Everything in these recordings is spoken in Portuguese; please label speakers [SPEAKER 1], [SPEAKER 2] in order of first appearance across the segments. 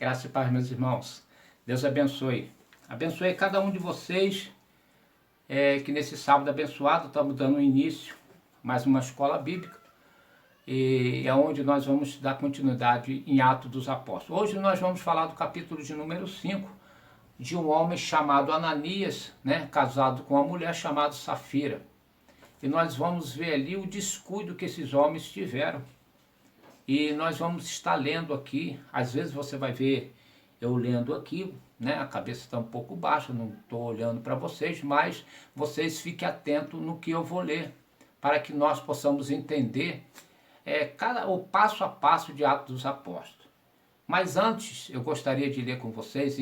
[SPEAKER 1] Graça e paz, meus irmãos. Deus abençoe. Abençoe cada um de vocês, que nesse sábado abençoado estamos dando início a mais uma escola bíblica, e é onde nós vamos dar continuidade em Atos dos Apóstolos. Hoje nós vamos falar do capítulo de número 5, de um homem chamado Ananias, casado com uma mulher chamada Safira. E nós vamos ver ali o descuido que esses homens tiveram. E nós vamos estar lendo aqui, às vezes você vai ver eu lendo aqui, a cabeça está um pouco baixa, não estou olhando para vocês, mas vocês fiquem atentos no que eu vou ler, para que nós possamos entender o passo a passo de Atos dos Apóstolos. Mas antes, eu gostaria de ler com vocês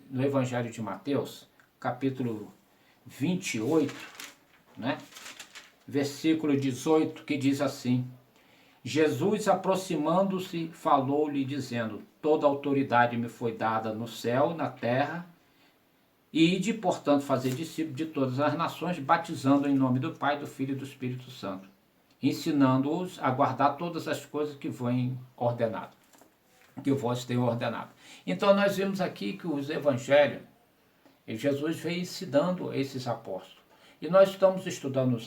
[SPEAKER 1] no Evangelho de Mateus, capítulo 28, versículo 18, que diz assim: Jesus, aproximando-se, falou-lhe, dizendo: toda autoridade me foi dada no céu e na terra, e ide, portanto, fazer discípulos de todas as nações, batizando em nome do Pai, do Filho e do Espírito Santo, ensinando-os a guardar todas as coisas que que eu vos tenho ordenado. Então nós vemos aqui que os evangelhos, Jesus veio ensinando esses apóstolos. E nós estamos estudando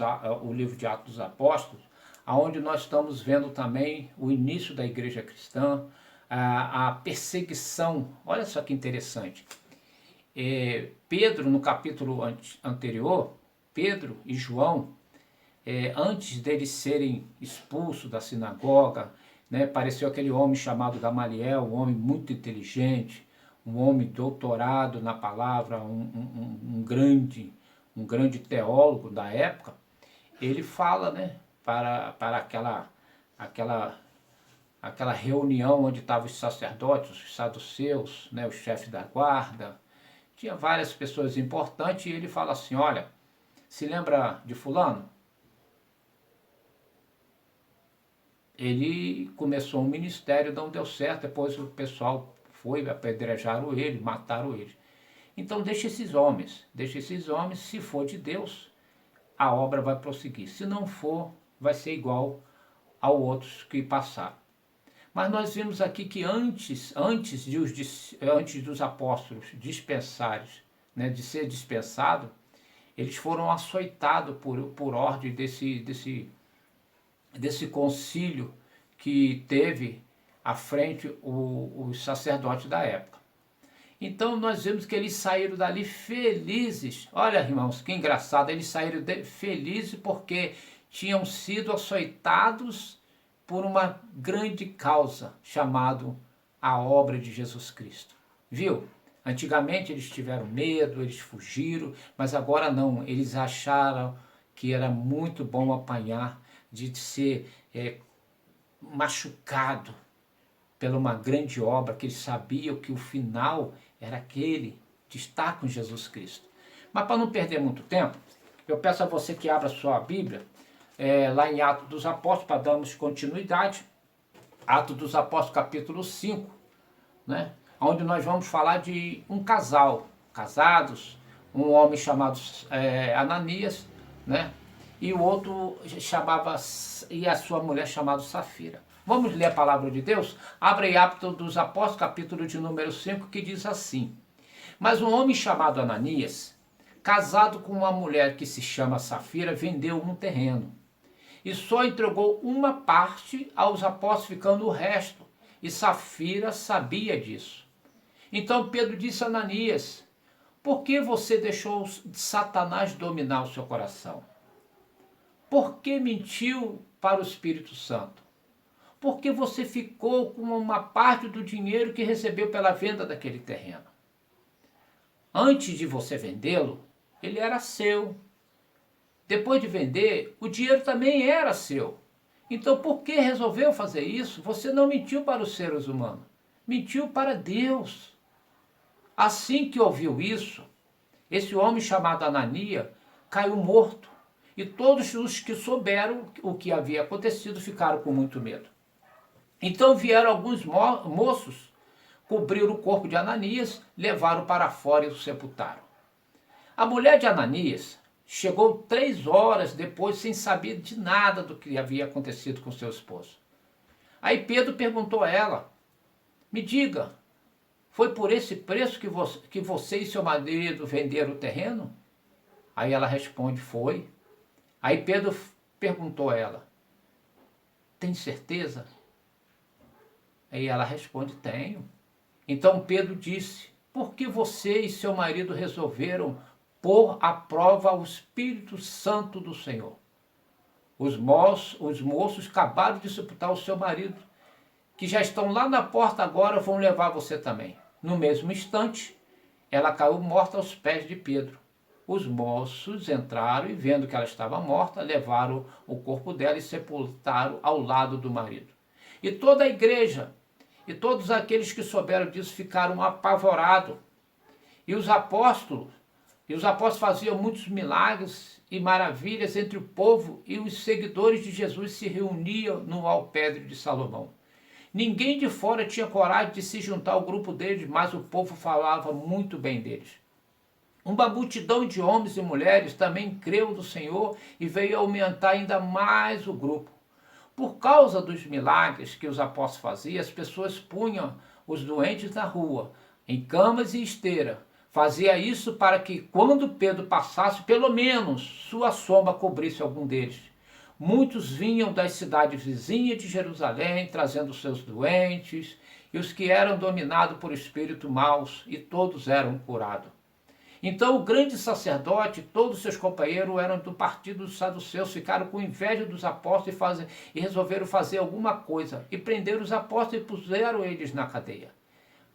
[SPEAKER 1] o livro de Atos dos Apóstolos, onde nós estamos vendo também o início da igreja cristã, a perseguição. Olha só que interessante. Pedro, no capítulo anterior, Pedro e João, antes deles serem expulsos da sinagoga, apareceu aquele homem chamado Gamaliel, um homem muito inteligente, um homem doutorado na palavra, um grande teólogo da época. Ele fala, para aquela reunião onde estavam os sacerdotes, os saduceus, os chefes da guarda, tinha várias pessoas importantes, e ele fala assim: olha, se lembra de fulano? Ele começou um ministério, não deu certo, depois o pessoal foi, apedrejaram ele, mataram ele. Então deixa esses homens, se for de Deus, a obra vai prosseguir. Se não for, vai ser igual a outros que passaram. Mas nós vimos aqui que antes dos apóstolos dispensarem, de ser dispensado, eles foram açoitados por ordem desse concílio que teve à frente os sacerdotes da época. Então nós vemos que eles saíram dali felizes. Olha, irmãos, que engraçado, eles saíram felizes porque tinham sido açoitados por uma grande causa, chamado a obra de Jesus Cristo. Viu? Antigamente eles tiveram medo, eles fugiram, mas agora não, eles acharam que era muito bom apanhar, de ser machucado pela uma grande obra, que eles sabiam que o final era aquele de estar com Jesus Cristo. Mas para não perder muito tempo, eu peço a você que abra sua Bíblia, lá em Atos dos Apóstolos, para darmos continuidade. Atos dos Apóstolos, capítulo 5, onde nós vamos falar de um casal, casados, um homem chamado Ananias, e o outro e a sua mulher chamada Safira. Vamos ler a palavra de Deus? Abre aí Atos dos Apóstolos, capítulo de número 5, que diz assim: mas um homem chamado Ananias, casado com uma mulher que se chama Safira, vendeu um terreno e só entregou uma parte aos apóstolos, ficando o resto. E Safira sabia disso. Então Pedro disse a Ananias: por que você deixou Satanás dominar o seu coração? Por que mentiu para o Espírito Santo? Por que você ficou com uma parte do dinheiro que recebeu pela venda daquele terreno? Antes de você vendê-lo, ele era seu. Depois de vender, o dinheiro também era seu. Então, por que resolveu fazer isso? Você não mentiu para os seres humanos, mentiu para Deus. Assim que ouviu isso, esse homem chamado Ananias caiu morto. E todos os que souberam o que havia acontecido ficaram com muito medo. Então vieram alguns moços, cobriram o corpo de Ananias, levaram para fora e o sepultaram. A mulher de Ananias chegou 3 horas depois, sem saber de nada do que havia acontecido com seu esposo. Aí Pedro perguntou a ela: me diga, Foi por esse preço que você e seu marido venderam o terreno? Aí ela responde, foi. Aí Pedro perguntou a ela, tem certeza? Aí ela responde, tenho. Então Pedro disse, por que você e seu marido resolveram pôr à prova o Espírito Santo do Senhor? Os moços acabaram de sepultar o seu marido, que já estão lá na porta agora, vão levar você também. No mesmo instante, ela caiu morta aos pés de Pedro. Os moços entraram e, vendo que ela estava morta, levaram o corpo dela e sepultaram ao lado do marido. E toda a igreja e todos aqueles que souberam disso ficaram apavorados. E os apóstolos faziam muitos milagres e maravilhas entre o povo, e os seguidores de Jesus se reuniam no alpendre de Salomão. Ninguém de fora tinha coragem de se juntar ao grupo deles, mas o povo falava muito bem deles. Uma multidão de homens e mulheres também creu no Senhor e veio aumentar ainda mais o grupo. Por causa dos milagres que os apóstolos faziam, as pessoas punham os doentes na rua, em camas e esteira. Fazia isso para que, quando Pedro passasse, pelo menos sua sombra cobrisse algum deles. Muitos vinham das cidades vizinhas de Jerusalém, trazendo seus doentes, e os que eram dominados por espíritos maus, e todos eram curados. Então o grande sacerdote e todos seus companheiros eram do partido dos saduceus, ficaram com inveja dos apóstolos e resolveram fazer alguma coisa, e prenderam os apóstolos e puseram eles na cadeia.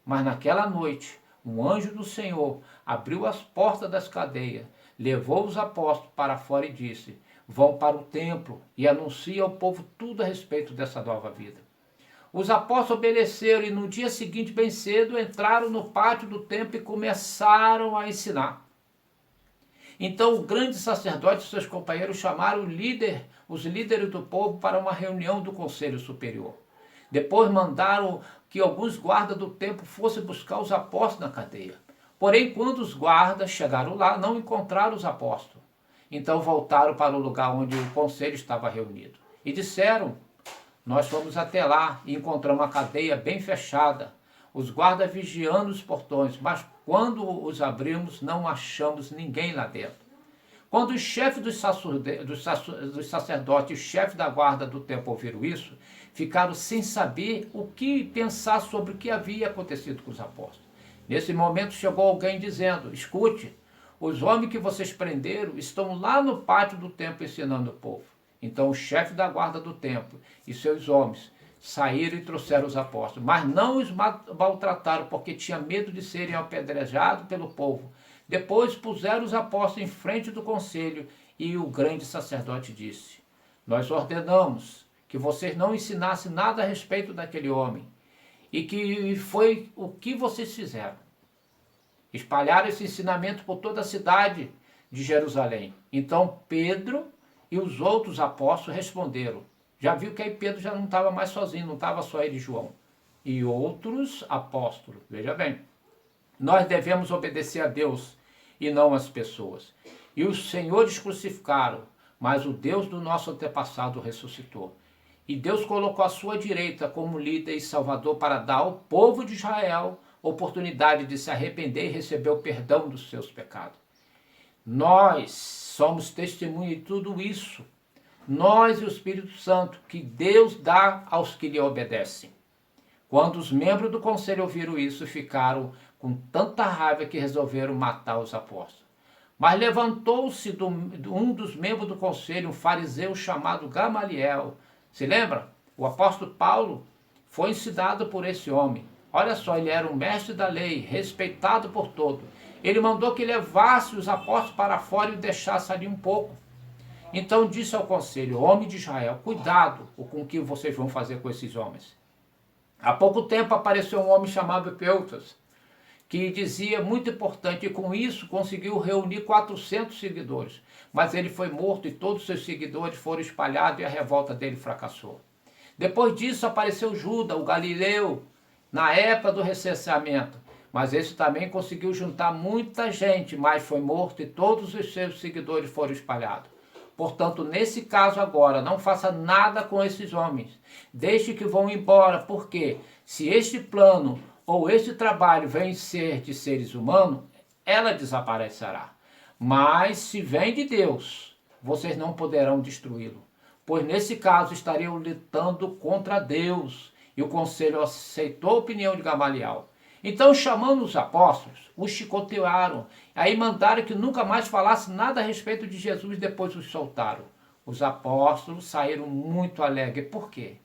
[SPEAKER 1] Mas naquela noite, um anjo do Senhor abriu as portas das cadeias, levou os apóstolos para fora e disse, vão para o templo e anunciem ao povo tudo a respeito dessa nova vida. Os apóstolos obedeceram e no dia seguinte, bem cedo, entraram no pátio do templo e começaram a ensinar. Então o grande sacerdote e seus companheiros chamaram os líderes do povo para uma reunião do conselho superior. Depois mandaram que alguns guardas do templo fossem buscar os apóstolos na cadeia. Porém, quando os guardas chegaram lá, não encontraram os apóstolos. Então voltaram para o lugar onde o conselho estava reunido. E disseram, nós fomos até lá e encontramos a cadeia bem fechada, os guardas vigiando os portões, mas quando os abrimos não achamos ninguém lá dentro. Quando os chefes dos sacerdotes e o chefe da guarda do templo ouviram isso, ficaram sem saber o que pensar sobre o que havia acontecido com os apóstolos. Nesse momento chegou alguém dizendo, escute, os homens que vocês prenderam estão lá no pátio do templo ensinando o povo. Então o chefe da guarda do templo e seus homens saíram e trouxeram os apóstolos, mas não os maltrataram porque tinha medo de serem apedrejados pelo povo. Depois puseram os apóstolos em frente do conselho e o grande sacerdote disse, nós ordenamos que vocês não ensinassem nada a respeito daquele homem e que foi o que vocês fizeram. Espalharam esse ensinamento por toda a cidade de Jerusalém. Então Pedro e os outros apóstolos responderam. Já viu que aí Pedro já não estava mais sozinho, não estava só ele e João. E outros apóstolos, veja bem, nós devemos obedecer a Deus e não às pessoas. E os senhores crucificaram, mas o Deus do nosso antepassado ressuscitou. E Deus colocou à sua direita como líder e salvador para dar ao povo de Israel oportunidade de se arrepender e receber o perdão dos seus pecados. Nós somos testemunha de tudo isso. Nós e o Espírito Santo que Deus dá aos que lhe obedecem. Quando os membros do conselho ouviram isso, ficaram com tanta raiva que resolveram matar os apóstolos. Mas levantou-se um dos membros do conselho, um fariseu chamado Gamaliel. Se lembra? O apóstolo Paulo foi ensinado por esse homem. Olha só, ele era um mestre da lei, respeitado por todos. Ele mandou que levasse os apóstolos para fora e o deixasse ali um pouco. Então disse ao conselho, homem de Israel, cuidado com o que vocês vão fazer com esses homens. Há pouco tempo apareceu um homem chamado Peutas, que dizia muito importante, e com isso conseguiu reunir 400 seguidores. Mas ele foi morto e todos os seus seguidores foram espalhados e a revolta dele fracassou. Depois disso apareceu Judas, o Galileu, na época do recenseamento. Mas esse também conseguiu juntar muita gente, mas foi morto e todos os seus seguidores foram espalhados. Portanto, nesse caso agora, não faça nada com esses homens. Deixe que vão embora, porque se este plano ou este trabalho vem ser de seres humanos, ela desaparecerá. Mas se vem de Deus, vocês não poderão destruí-lo, pois nesse caso estariam lutando contra Deus. E o conselho aceitou a opinião de Gamaliel. Então, chamando os apóstolos, os chicotearam. Aí mandaram que nunca mais falasse nada a respeito de Jesus, depois os soltaram. Os apóstolos saíram muito alegres. Por quê?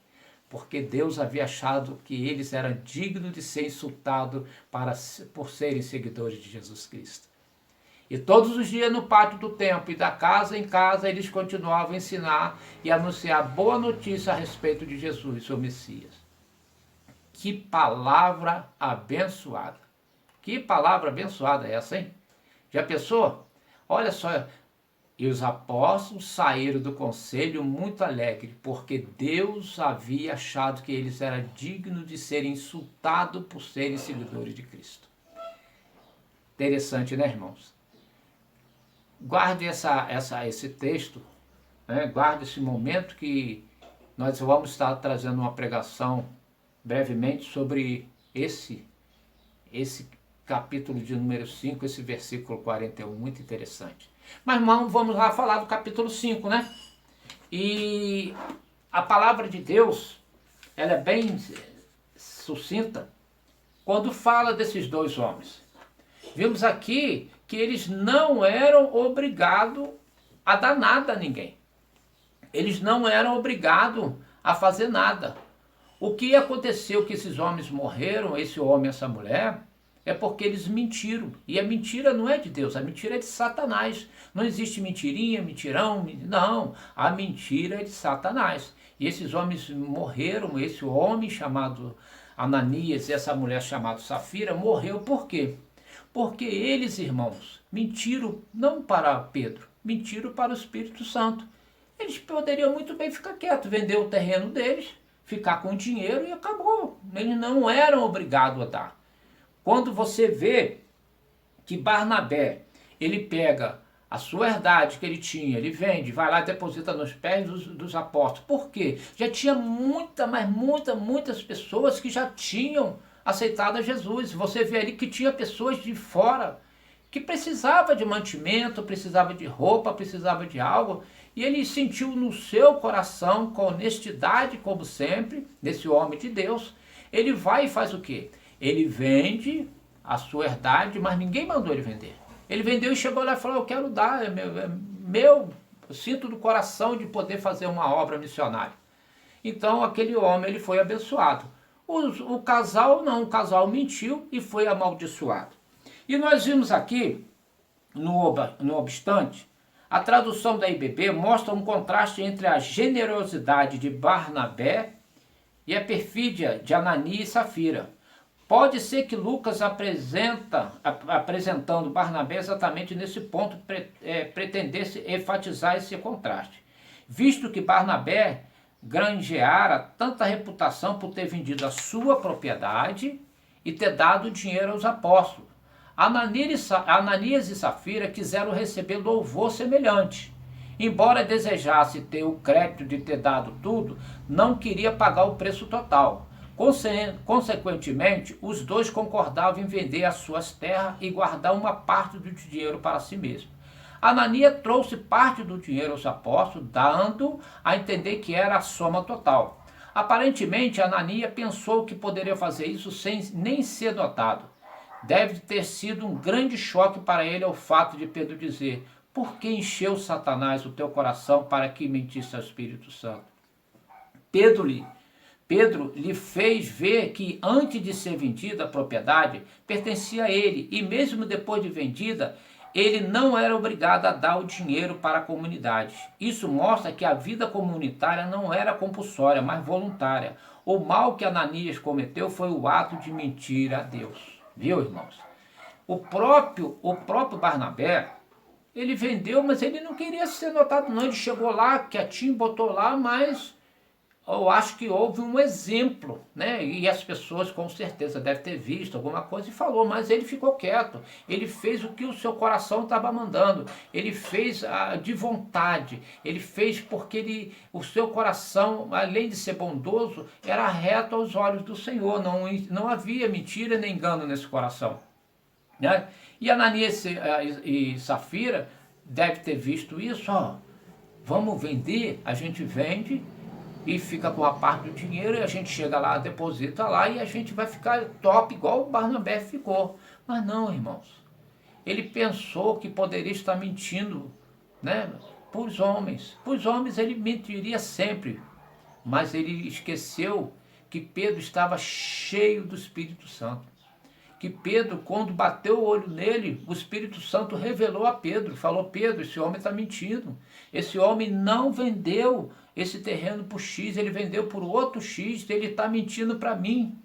[SPEAKER 1] Porque Deus havia achado que eles eram dignos de ser insultados por serem seguidores de Jesus Cristo. E todos os dias no pátio do templo e da casa em casa eles continuavam a ensinar e anunciar boa notícia a respeito de Jesus, o Messias. Que palavra abençoada! Que palavra abençoada é essa, hein? Já pensou? Olha só, e os apóstolos saíram do conselho muito alegres, porque Deus havia achado que eles eram dignos de serem insultados por serem seguidores de Cristo. Interessante, né, irmãos? Guarde esse texto, né? Guarde esse momento que nós vamos estar trazendo uma pregação brevemente sobre esse capítulo de número 5, esse versículo 41, muito interessante. Mas vamos lá falar do capítulo 5, né? E a palavra de Deus, ela é bem sucinta quando fala desses dois homens. Vimos aqui que eles não eram obrigados a dar nada a ninguém. Eles não eram obrigados a fazer nada. O que aconteceu que esses homens morreram, esse homem e essa mulher, é porque eles mentiram. E a mentira não é de Deus, a mentira é de Satanás. Não existe mentirinha, mentirão, não. A mentira é de Satanás. E esses homens morreram, esse homem chamado Ananias e essa mulher chamada Safira morreu por quê? Porque eles, irmãos, mentiram não para Pedro, mentiram para o Espírito Santo. Eles poderiam muito bem ficar quietos, vender o terreno deles, ficar com o dinheiro e acabou. Eles não eram obrigados a dar. Quando você vê que Barnabé, ele pega a sua herdade que ele tinha, ele vende, vai lá e deposita nos pés dos apóstolos. Por quê? Já tinha muitas pessoas que já tinham aceitado a Jesus. Você vê ali que tinha pessoas de fora que precisava de mantimento, precisava de roupa, precisava de algo. E ele sentiu no seu coração, com honestidade, como sempre, desse homem de Deus, ele vai e faz o quê? Ele vende a sua herdade, mas ninguém mandou ele vender. Ele vendeu e chegou lá e falou, eu quero dar, eu sinto do coração de poder fazer uma obra missionária. Então aquele homem ele foi abençoado. O casal não, o casal mentiu e foi amaldiçoado. E nós vimos aqui, no obstante, a tradução da IBB mostra um contraste entre a generosidade de Barnabé e a perfídia de Ananias e Safira. Pode ser que Lucas apresentando Barnabé exatamente nesse ponto, pretendesse enfatizar esse contraste. Visto que Barnabé granjeara tanta reputação por ter vendido a sua propriedade e ter dado dinheiro aos apóstolos. Ananias e Safira quiseram receber louvor semelhante. Embora desejasse ter o crédito de ter dado tudo, não queria pagar o preço total. Consequentemente, os dois concordavam em vender as suas terras e guardar uma parte do dinheiro para si mesmo. Ananias trouxe parte do dinheiro aos apóstolos, dando a entender que era a soma total. Aparentemente, Ananias pensou que poderia fazer isso sem nem ser notado. Deve ter sido um grande choque para ele o fato de Pedro dizer, por que encheu Satanás o teu coração para que mentisse ao Espírito Santo? Pedro lhe fez ver que antes de ser vendida a propriedade, pertencia a ele, e mesmo depois de vendida, ele não era obrigado a dar o dinheiro para a comunidade. Isso mostra que a vida comunitária não era compulsória, mas voluntária. O mal que Ananias cometeu foi o ato de mentir a Deus. Viu, irmãos? O próprio Barnabé, ele vendeu, mas ele não queria ser notado não. Ele chegou lá, quietinho, botou lá, mas eu acho que houve um exemplo, né? E as pessoas com certeza devem ter visto alguma coisa e falou, mas ele ficou quieto. Ele fez o que o seu coração estava mandando. Ele fez de vontade. Ele fez porque o seu coração, além de ser bondoso, era reto aos olhos do Senhor. Não havia mentira nem engano nesse coração, né? E Ananias e Safira deve ter visto isso. Ó, vamos vender, a gente vende e fica com a parte do dinheiro, e a gente chega lá, deposita lá e a gente vai ficar top igual o Barnabé ficou. Mas não, irmãos. Ele pensou que poderia estar mentindo, né, para os homens. Para os homens ele mentiria sempre, mas ele esqueceu que Pedro estava cheio do Espírito Santo. Que Pedro, quando bateu o olho nele, o Espírito Santo revelou a Pedro, falou: Pedro, esse homem está mentindo. Esse homem não vendeu esse terreno por X, ele vendeu por outro X, ele está mentindo para mim.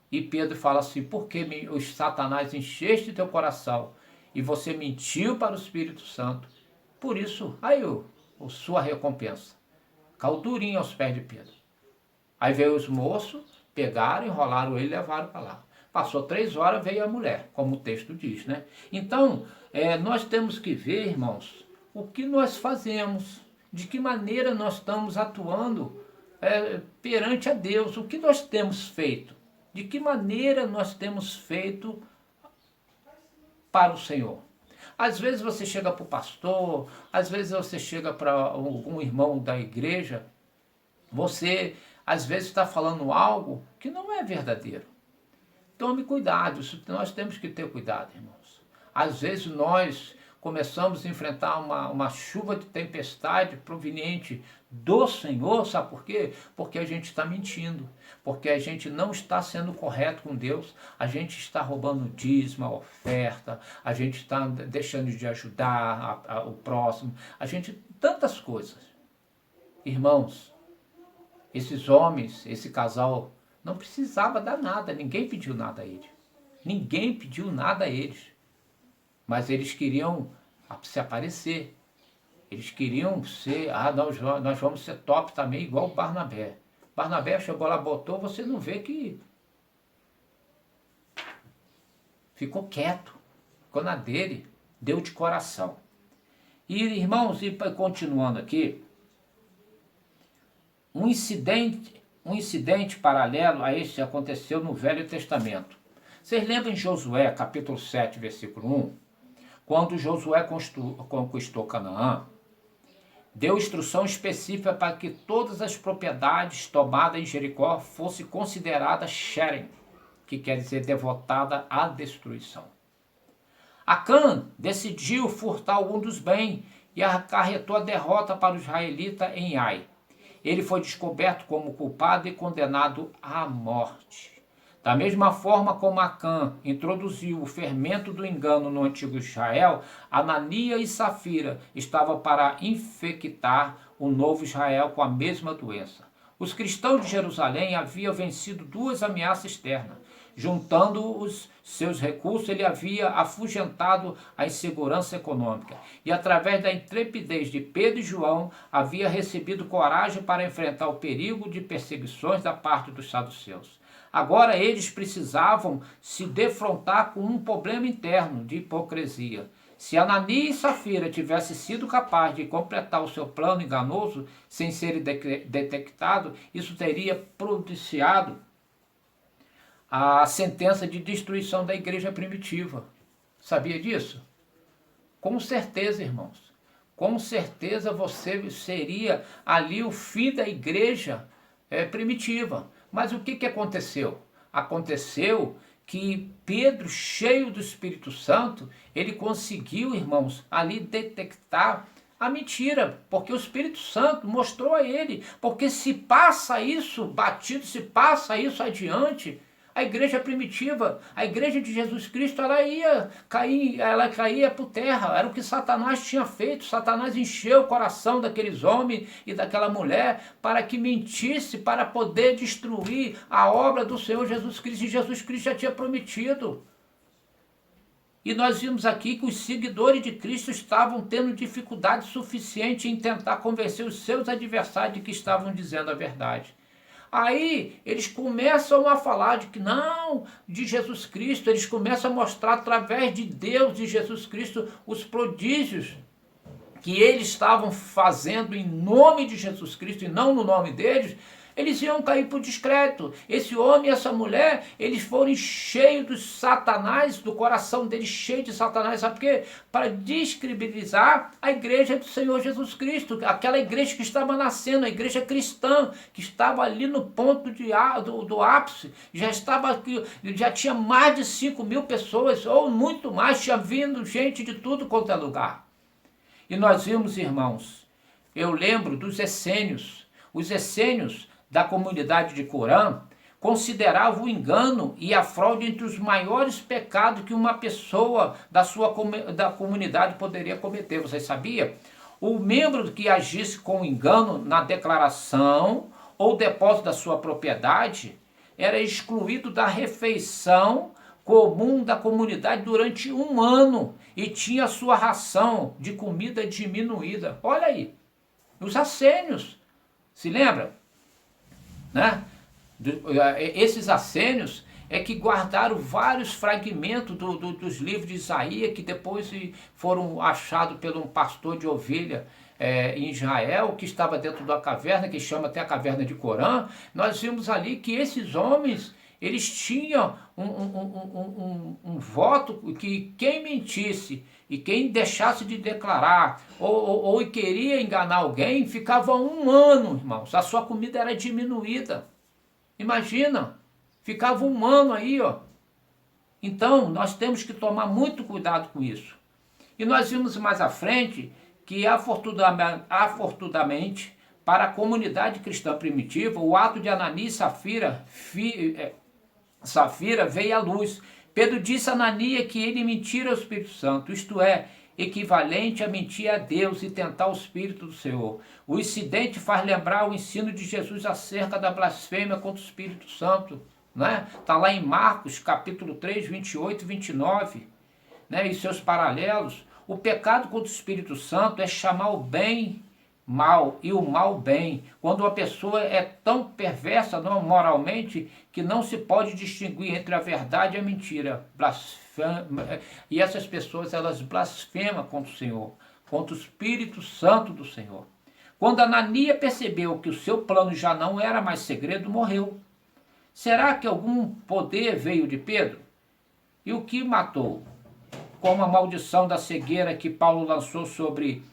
[SPEAKER 1] E Pedro fala assim: por que os Satanás encheste teu coração e você mentiu para o Espírito Santo? Por isso, aí a sua recompensa. Caiu durinho aos pés de Pedro. Aí veio os moços, pegaram, enrolaram ele e levaram para lá. Passou 3 horas, veio a mulher, como o texto diz, né? Então, nós temos que ver, irmãos, o que nós fazemos, de que maneira nós estamos atuando perante a Deus, o que nós temos feito, de que maneira nós temos feito para o Senhor. Às vezes você chega para o pastor, às vezes você chega para algum irmão da igreja, você às vezes está falando algo que não é verdadeiro. Tome cuidado, nós temos que ter cuidado, irmãos. Às vezes nós começamos a enfrentar uma chuva de tempestade proveniente do Senhor, sabe por quê? Porque a gente está mentindo, porque a gente não está sendo correto com Deus, a gente está roubando o dízimo, a oferta, a gente está deixando de ajudar o próximo, tantas coisas. Irmãos, esses homens, esse casal, não precisava dar nada, ninguém pediu nada a eles. Ninguém pediu nada a eles. Mas eles queriam se aparecer. Eles queriam ser, nós vamos ser top também, igual o Barnabé. Barnabé chegou lá, botou, você não vê que ficou quieto, ficou na dele, deu de coração. E, irmãos, e continuando aqui, um incidente paralelo a este aconteceu no Velho Testamento. Vocês lembram em Josué, capítulo 7, versículo 1? Quando Josué conquistou Canaã, deu instrução específica para que todas as propriedades tomadas em Jericó fossem consideradas Sherem, que quer dizer devotada à destruição. Acã decidiu furtar algum dos bens e acarretou a derrota para os israelitas em Ai. Ele foi descoberto como culpado e condenado à morte. Da mesma forma como Acã introduziu o fermento do engano no antigo Israel, Ananias e Safira estavam para infectar o novo Israel com a mesma doença. Os cristãos de Jerusalém haviam vencido 2 ameaças externas. Juntando os seus recursos, ele havia afugentado a insegurança econômica e, através da intrepidez de Pedro e João, havia recebido coragem para enfrentar o perigo de perseguições da parte dos saduceus. Agora eles precisavam se defrontar com um problema interno de hipocrisia. Se Ananias e Safira tivessem sido capazes de completar o seu plano enganoso sem serem detectados, isso teria propiciado a sentença de destruição da igreja primitiva. Sabia disso? Com certeza, irmãos. Com certeza você seria ali o fim da igreja primitiva. Mas o que aconteceu? Aconteceu que Pedro, cheio do Espírito Santo, ele conseguiu, irmãos, ali detectar a mentira, porque o Espírito Santo mostrou a ele. Porque se passa isso batido, se passa isso adiante, a igreja primitiva, a igreja de Jesus Cristo, ela caía por terra. Era o que Satanás tinha feito. Satanás encheu o coração daqueles homens e daquela mulher para que mentisse, para poder destruir a obra do Senhor Jesus Cristo. E Jesus Cristo já tinha prometido. E nós vimos aqui que os seguidores de Cristo estavam tendo dificuldade suficiente em tentar convencer os seus adversários de que estavam dizendo a verdade. Aí eles começam a falar de que não, de Jesus Cristo, eles começam a mostrar através de Deus, de Jesus Cristo, os prodígios que eles estavam fazendo em nome de Jesus Cristo e não no nome deles. Eles iam cair por descrédito. Esse homem e essa mulher, eles foram cheios dos Satanás, do coração deles cheio de Satanás. Sabe por quê? Para descredibilizar a igreja do Senhor Jesus Cristo, aquela igreja que estava nascendo, a igreja cristã, que estava ali no ponto do ápice, já tinha mais de 5.000 pessoas, ou muito mais, tinha vindo gente de tudo quanto é lugar. E nós vimos, irmãos, eu lembro dos essênios. Os essênios da comunidade de Corã consideravam o engano e a fraude entre os maiores pecados que uma pessoa da comunidade poderia cometer. Você sabia? O membro que agisse com engano na declaração ou depósito da sua propriedade era excluído da refeição comum da comunidade durante 1 ano e tinha sua ração de comida diminuída. Olha aí, os essênios, se lembra? Né? Esses essênios é que guardaram vários fragmentos dos livros de Isaías, que depois foram achados por um pastor de ovelha em Israel, que estava dentro da caverna, que chama até a caverna de Corã. Nós vimos ali que esses homens, eles tinham um voto que quem mentisse e quem deixasse de declarar ou queria enganar alguém, ficava 1 ano, irmãos. A sua comida era diminuída. Imagina, ficava 1 ano aí, ó. Então, nós temos que tomar muito cuidado com isso. E nós vimos mais à frente que, afortunadamente, para a comunidade cristã primitiva, o ato de Ananias e Safira veio à luz. Pedro disse a Ananias que ele mentira ao Espírito Santo, isto é, equivalente a mentir a Deus e tentar o Espírito do Senhor. O incidente faz lembrar o ensino de Jesus acerca da blasfêmia contra o Espírito Santo. Né? Está lá em Marcos, capítulo 3, 28 e 29, né? E seus paralelos. O pecado contra o Espírito Santo é chamar o bem mal e o mal bem, quando uma pessoa é tão perversa moralmente que não se pode distinguir entre a verdade e a mentira. E essas pessoas, elas blasfemam contra o Senhor, contra o Espírito Santo do Senhor. Quando Ananias percebeu que o seu plano já não era mais segredo, morreu. Será que algum poder veio de Pedro? E o que matou? Como a maldição da cegueira que Paulo lançou sobre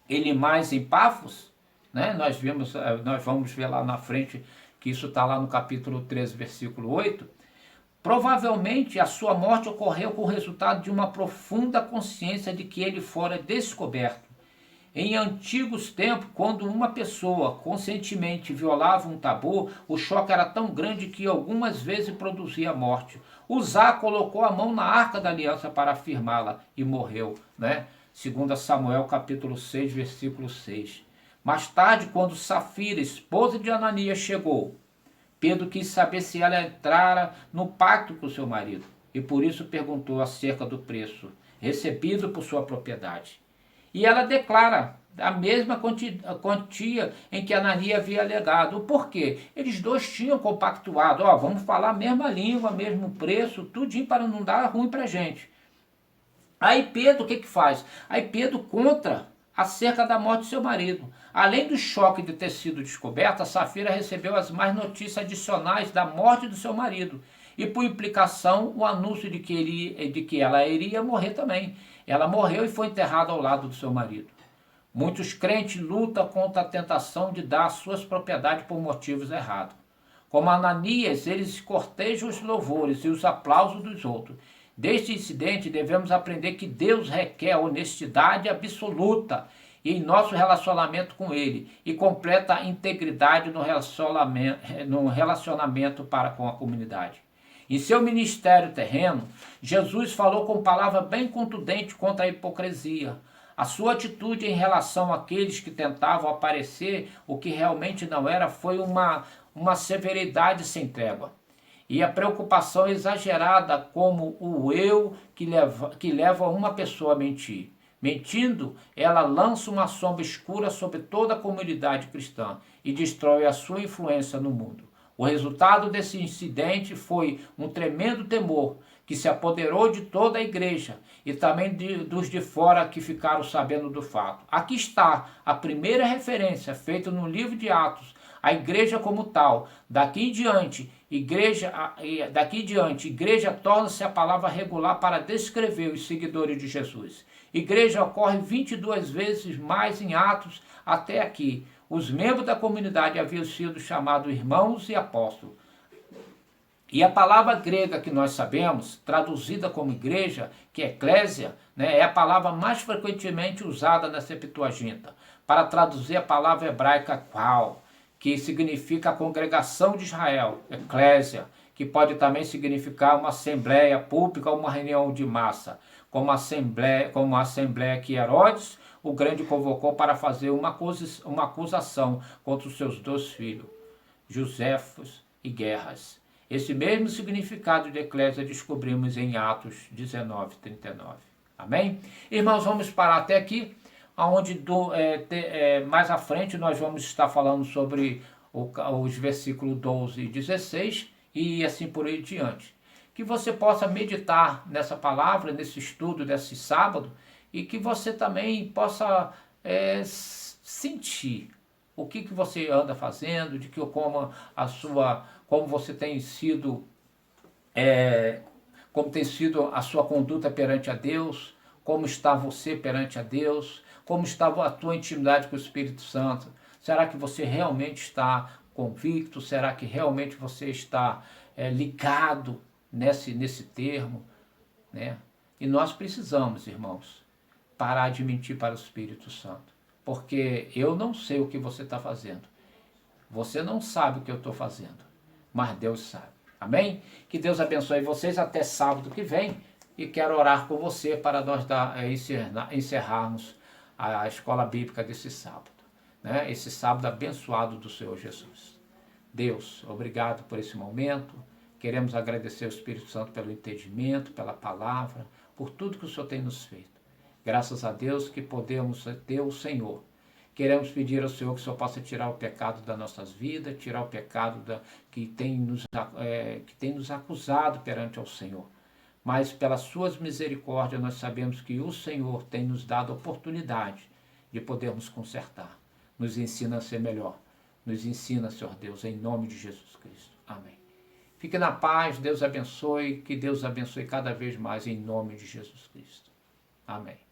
[SPEAKER 1] Elimás em Pafos, né? Nós vamos ver lá na frente que isso está lá no capítulo 13, versículo 8. Provavelmente a sua morte ocorreu com o resultado de uma profunda consciência de que ele fora descoberto. Em antigos tempos, quando uma pessoa conscientemente violava um tabu, o choque era tão grande que algumas vezes produzia morte. Uzá colocou a mão na arca da aliança para afirmá-la e morreu, né? 2 Samuel capítulo 6, versículo 6. Mais tarde, quando Safira, esposa de Ananias, chegou, Pedro quis saber se ela entrara no pacto com seu marido e por isso perguntou acerca do preço recebido por sua propriedade. E ela declara a mesma quantia em que Ananias havia alegado. Por quê? Eles dois tinham compactuado, vamos falar a mesma língua, mesmo preço, tudinho para não dar ruim para a gente. Aí Pedro, o que faz? Aí Pedro conta acerca da morte de seu marido. Além do choque de ter sido descoberta, Safira recebeu as mais notícias adicionais da morte do seu marido. E por implicação, o anúncio de que ela iria morrer também. Ela morreu e foi enterrada ao lado do seu marido. Muitos crentes lutam contra a tentação de dar suas propriedades por motivos errados. Como Ananias, eles cortejam os louvores e os aplausos dos outros. Deste incidente, devemos aprender que Deus requer honestidade absoluta em nosso relacionamento com Ele e completa integridade no relacionamento para com a comunidade. Em seu ministério terreno, Jesus falou com palavra bem contundente contra a hipocrisia. A sua atitude em relação àqueles que tentavam aparecer o que realmente não era foi uma severidade sem trégua. e a preocupação exagerada como o eu que leva uma pessoa a mentir. Mentindo, ela lança uma sombra escura sobre toda a comunidade cristã e destrói a sua influência no mundo. O resultado desse incidente foi um tremendo temor que se apoderou de toda a igreja e também dos de fora que ficaram sabendo do fato. Aqui está a primeira referência feita no livro de Atos, a igreja como tal. Daqui em diante, igreja torna-se a palavra regular para descrever os seguidores de Jesus. Igreja ocorre 22 vezes mais em Atos até aqui. Os membros da comunidade haviam sido chamados irmãos e apóstolos. E a palavra grega que nós sabemos, traduzida como igreja, que é eclésia, é a palavra mais frequentemente usada na Septuaginta, para traduzir a palavra hebraica qual, que significa a congregação de Israel, eclésia, que pode também significar uma assembleia pública ou uma reunião de massa, como a assembleia que Herodes, o Grande, convocou para fazer uma acusação contra os seus 2 filhos, Josefos e Guerras. Esse mesmo significado de eclésia descobrimos em Atos 19, 39. Amém? Irmãos, vamos parar até aqui, onde mais à frente nós vamos estar falando sobre os versículos 12 e 16 e assim por aí diante. Que você possa meditar nessa palavra, nesse estudo desse sábado, e que você também possa sentir o que você anda fazendo, como você tem sido, como tem sido a sua conduta perante a Deus, como está você perante a Deus, como está a tua intimidade com o Espírito Santo. Será que você realmente está convicto? Será que realmente você está ligado nesse termo? Né? E nós precisamos, irmãos, parar de mentir para o Espírito Santo. Porque eu não sei o que você está fazendo. Você não sabe o que eu estou fazendo. Mas Deus sabe. Amém? Que Deus abençoe vocês até sábado que vem. E quero orar com você para nós encerrarmos a escola bíblica desse sábado. Né? Esse sábado abençoado do Senhor Jesus. Deus, obrigado por esse momento. Queremos agradecer ao Espírito Santo pelo entendimento, pela palavra, por tudo que o Senhor tem nos feito. Graças a Deus que podemos ter o Senhor. Queremos pedir ao Senhor que o Senhor possa tirar o pecado das nossas vidas, tirar o pecado que tem nos acusado perante ao Senhor. Mas pelas suas misericórdias nós sabemos que o Senhor tem nos dado a oportunidade de podermos consertar. Nos ensina a ser melhor. Nos ensina, Senhor Deus, em nome de Jesus Cristo. Amém. Fique na paz, Deus abençoe, que Deus abençoe cada vez mais em nome de Jesus Cristo. Amém.